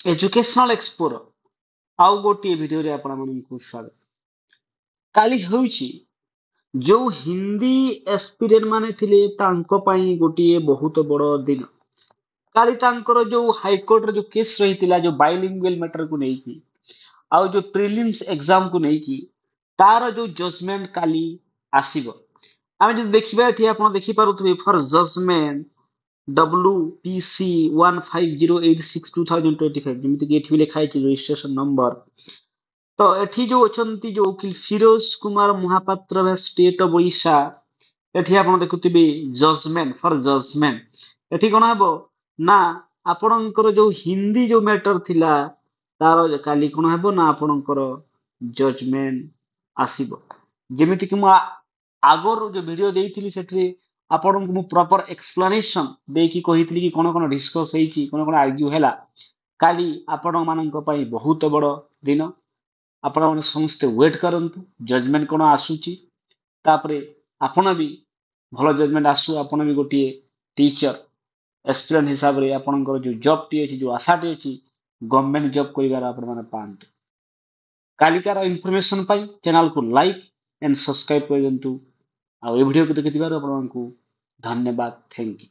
Educational एक्सपोर आउ गोटे video रे आपण मानकु स्वागत। काली होउची जो हिंदी एस्पिरेंट माने थिले तांको पई गोटे बहुत बड़ दिन। काली तांकर जो हाईकोर्ट रे जो केस रहितिला जो बाइलिंगुअल मैटर को नेकी आउ जो प्रीलिम्स एग्जाम को नेकी तार जो जजमेंट काली आसीबो। आमे जे देखिबा एठी आपण देखि पारुथबे फॉर जजमेंट WPC 1508622025 जेमिति कि एठी लिखा है रजिस्ट्रेशन नंबर। तो एठी जो अछंती जो वकील फिरोज कुमार महापात्र व स्टेट ऑफ ओडिशा एठी आपण देखुथिबे जजमेंट फॉर जजमेंट एठी कोन हबो ना आपणकर जो हिंदी जो मैटर थिला तार काली कोन हबो ना आपणकर जजमेंट आसीबो। जेमिति कि म आगोर जो वीडियो देइथिली सेठी आपणक मु प्रॉपर एक्सप्लेनेशन देकी कहितली कि कोन कोन डिस्कस हेची कोन कोन आर्ग्यू हैला। काली आपण मानक पई बहुत बड़ दिन। आपण माने समस्ते वेट करंतु जजमेंट कोन आसुची तापरे आपण भी भलो जजमेंट आसु आपण भी गोटे टीचर एस्पिरेंट हिसाब रे आपणकर जो जॉब टी अछि जो आशा टी अछि गवर्नमेंट जॉब करिवार आपण माने पांत। कालिकार इन्फॉर्मेशन पाई चैनल को लाइक एंड सब्सक्राइब करंतु आ ए वीडियो को देखिथिबार आपण मानकु धन्यवाद। Thank you.